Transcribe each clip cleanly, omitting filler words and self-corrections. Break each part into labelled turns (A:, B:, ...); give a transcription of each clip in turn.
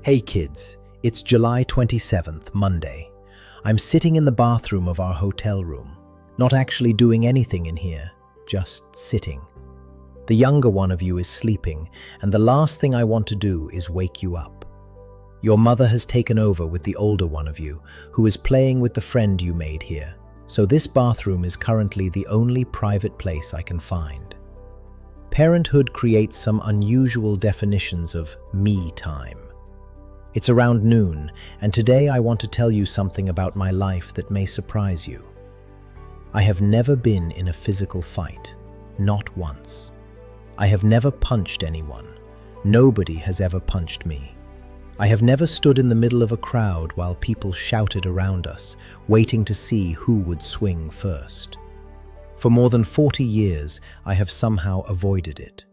A: Hey kids, it's July 27th, Monday. I'm sitting in the bathroom of our hotel room, not actually doing anything in here, just sitting. The younger one of you is sleeping, and the last thing I want to do is wake you up. Your mother has taken over with the older one of you, who is playing with the friend you made here, so this bathroom is currently the only private place I can find. Parenthood creates some unusual definitions of me time. It's around noon, and today I want to tell you something about my life that may surprise you. I have never been in a physical fight, not once. I have never punched anyone. Nobody has ever punched me. I have never stood in the middle of a crowd while people shouted around us, waiting to see who would swing first. For more than 40 years, I have somehow avoided it.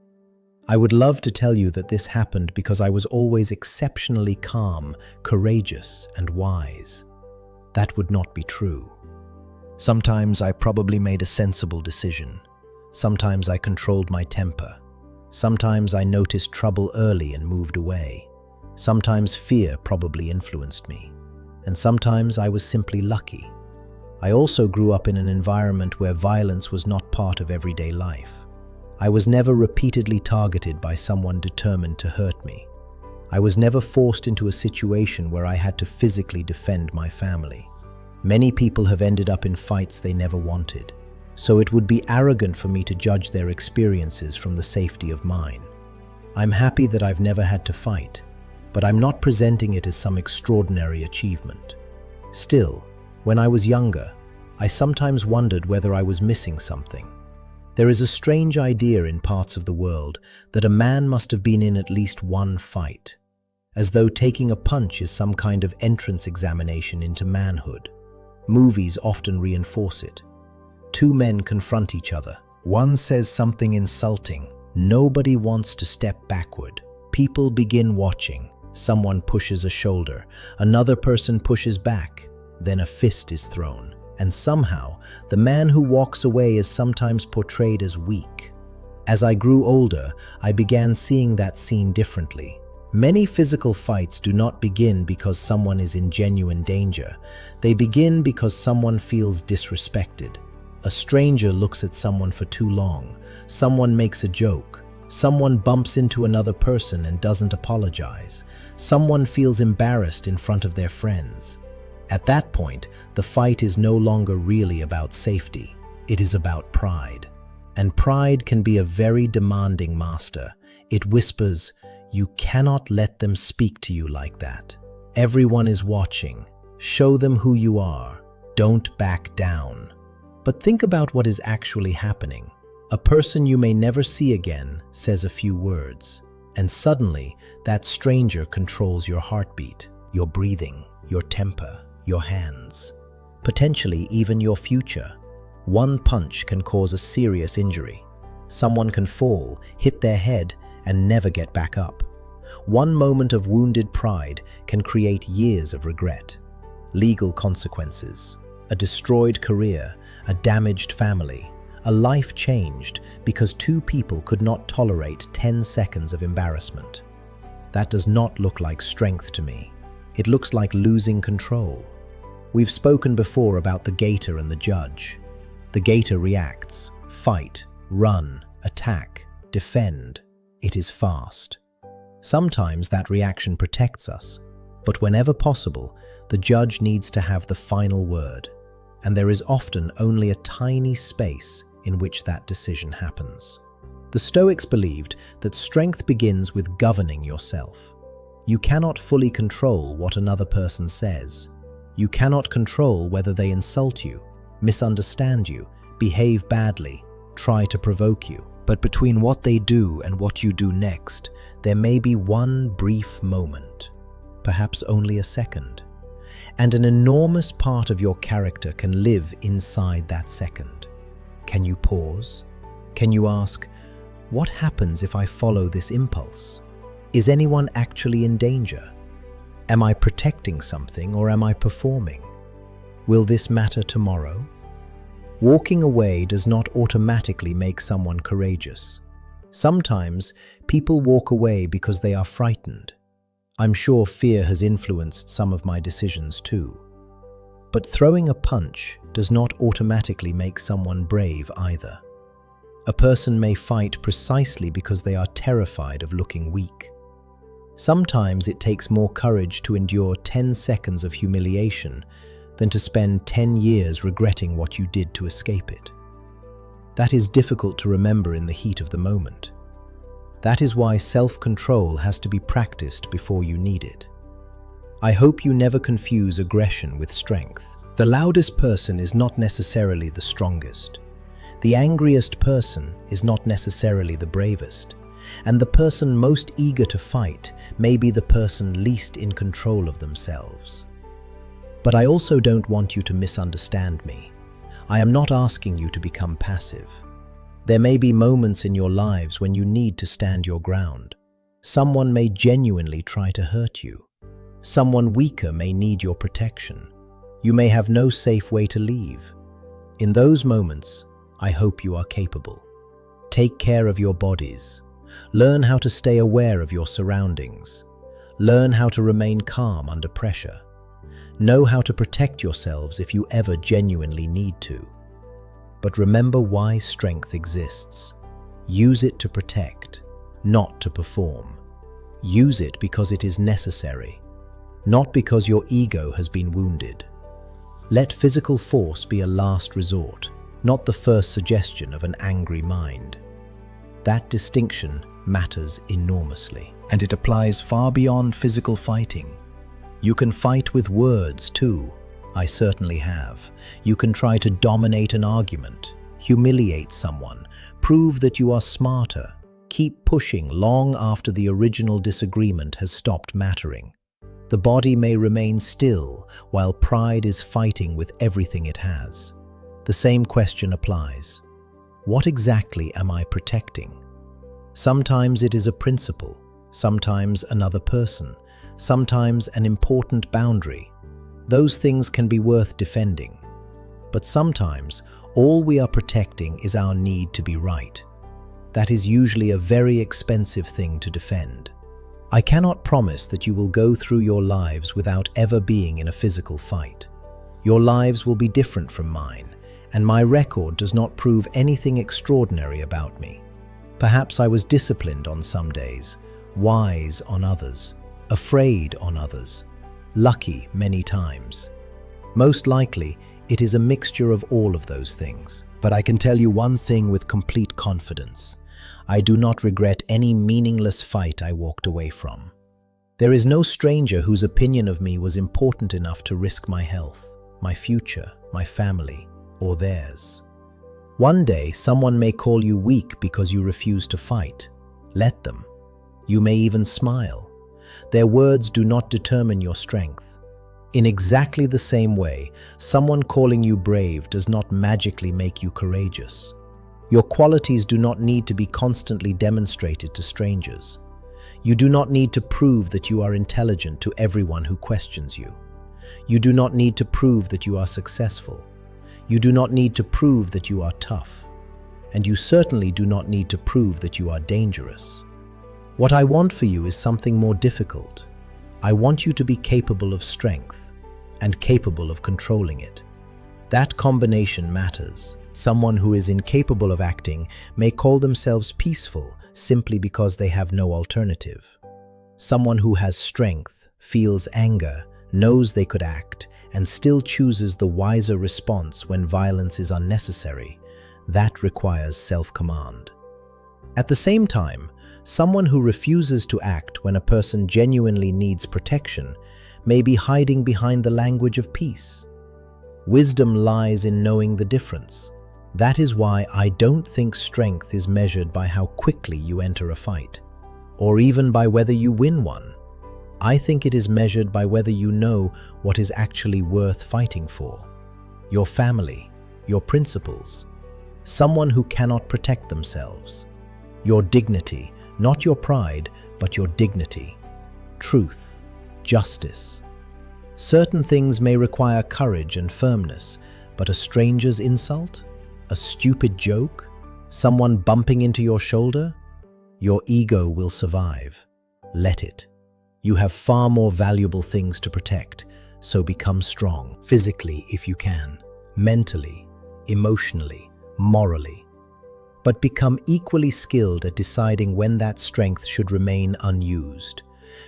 A: I would love to tell you that this happened because I was always exceptionally calm, courageous, and wise. That would not be true. Sometimes I probably made a sensible decision. Sometimes I controlled my temper. Sometimes I noticed trouble early and moved away. Sometimes fear probably influenced me. And sometimes I was simply lucky. I also grew up in an environment where violence was not part of everyday life. I was never repeatedly targeted by someone determined to hurt me. I was never forced into a situation where I had to physically defend my family. Many people have ended up in fights they never wanted, so it would be arrogant for me to judge their experiences from the safety of mine. I'm happy that I've never had to fight, but I'm not presenting it as some extraordinary achievement. Still, when I was younger, I sometimes wondered whether I was missing something. There is a strange idea in parts of the world that a man must have been in at least one fight, as though taking a punch is some kind of entrance examination into manhood. Movies often reinforce it. Two men confront each other. One says something insulting. Nobody wants to step backward. People begin watching. Someone pushes a shoulder. Another person pushes back. Then a fist is thrown. And somehow, the man who walks away is sometimes portrayed as weak. As I grew older, I began seeing that scene differently. Many physical fights do not begin because someone is in genuine danger. They begin because someone feels disrespected. A stranger looks at someone for too long. Someone makes a joke. Someone bumps into another person and doesn't apologize. Someone feels embarrassed in front of their friends. At that point, the fight is no longer really about safety. It is about pride. And pride can be a very demanding master. It whispers, "You cannot let them speak to you like that. Everyone is watching. Show them who you are. Don't back down." But think about what is actually happening. A person you may never see again says a few words, and suddenly that stranger controls your heartbeat, your breathing, your temper, your hands, potentially even your future. One punch can cause a serious injury. Someone can fall, hit their head, and never get back up. One moment of wounded pride can create years of regret, legal consequences, a destroyed career, a damaged family, a life changed because two people could not tolerate 10 seconds of embarrassment. That does not look like strength to me. It looks like losing control. We've spoken before about the gator and the judge. The gator reacts, fight, run, attack, defend. It is fast. Sometimes that reaction protects us, but whenever possible, the judge needs to have the final word, and there is often only a tiny space in which that decision happens. The Stoics believed that strength begins with governing yourself. You cannot fully control what another person says. You cannot control whether they insult you, misunderstand you, behave badly, try to provoke you. But between what they do and what you do next, there may be one brief moment, perhaps only a second. And an enormous part of your character can live inside that second. Can you pause? Can you ask, what happens if I follow this impulse? Is anyone actually in danger? Am I protecting something or am I performing? Will this matter tomorrow? Walking away does not automatically make someone courageous. Sometimes people walk away because they are frightened. I'm sure fear has influenced some of my decisions too. But throwing a punch does not automatically make someone brave either. A person may fight precisely because they are terrified of looking weak. Sometimes it takes more courage to endure 10 seconds of humiliation than to spend 10 years regretting what you did to escape it. That is difficult to remember in the heat of the moment. That is why self-control has to be practiced before you need it. I hope you never confuse aggression with strength. The loudest person is not necessarily the strongest. The angriest person is not necessarily the bravest. And the person most eager to fight may be the person least in control of themselves. But I also don't want you to misunderstand me. I am not asking you to become passive. There may be moments in your lives when you need to stand your ground. Someone may genuinely try to hurt you. Someone weaker may need your protection. You may have no safe way to leave. In those moments, I hope you are capable. Take care of your bodies. Learn how to stay aware of your surroundings. Learn how to remain calm under pressure. Know how to protect yourselves if you ever genuinely need to. But remember why strength exists. Use it to protect, not to perform. Use it because it is necessary, not because your ego has been wounded. Let physical force be a last resort, not the first suggestion of an angry mind. That distinction matters enormously, and it applies far beyond physical fighting. You can fight with words too. I certainly have. You can try to dominate an argument, humiliate someone, prove that you are smarter. Keep pushing long after the original disagreement has stopped mattering. The body may remain still while pride is fighting with everything it has. The same question applies. What exactly am I protecting? Sometimes it is a principle, sometimes another person, sometimes an important boundary. Those things can be worth defending. But sometimes all we are protecting is our need to be right. That is usually a very expensive thing to defend. I cannot promise that you will go through your lives without ever being in a physical fight. Your lives will be different from mine, and my record does not prove anything extraordinary about me. Perhaps I was disciplined on some days, wise on others, afraid on others, lucky many times. Most likely, it is a mixture of all of those things. But I can tell you one thing with complete confidence. I do not regret any meaningless fight I walked away from. There is no stranger whose opinion of me was important enough to risk my health, my future, my family, or theirs. One day, someone may call you weak because you refuse to fight. Let them. You may even smile. Their words do not determine your strength. In exactly the same way, someone calling you brave does not magically make you courageous. Your qualities do not need to be constantly demonstrated to strangers. You do not need to prove that you are intelligent to everyone who questions you. You do not need to prove that you are successful. You do not need to prove that you are tough. And you certainly do not need to prove that you are dangerous. What I want for you is something more difficult. I want you to be capable of strength and capable of controlling it. That combination matters. Someone who is incapable of acting may call themselves peaceful simply because they have no alternative. Someone who has strength, feels anger, knows they could act, and still chooses the wiser response when violence is unnecessary, that requires self-command. At the same time, someone who refuses to act when a person genuinely needs protection may be hiding behind the language of peace. Wisdom lies in knowing the difference. That is why I don't think strength is measured by how quickly you enter a fight, or even by whether you win one. I think it is measured by whether you know what is actually worth fighting for. Your family, your principles, someone who cannot protect themselves. Your dignity, not your pride, but your dignity. Truth, justice. Certain things may require courage and firmness, but a stranger's insult? A stupid joke? Someone bumping into your shoulder? Your ego will survive. Let it. You have far more valuable things to protect, so become strong, physically if you can, mentally, emotionally, morally. But become equally skilled at deciding when that strength should remain unused,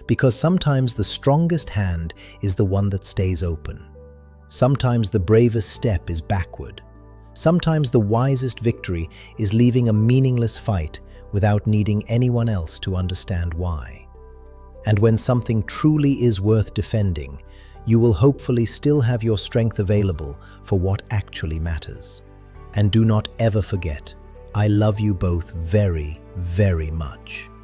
A: because sometimes the strongest hand is the one that stays open. Sometimes the bravest step is backward. Sometimes the wisest victory is leaving a meaningless fight without needing anyone else to understand why. And when something truly is worth defending, you will hopefully still have your strength available for what actually matters. And do not ever forget, I love you both very, very much.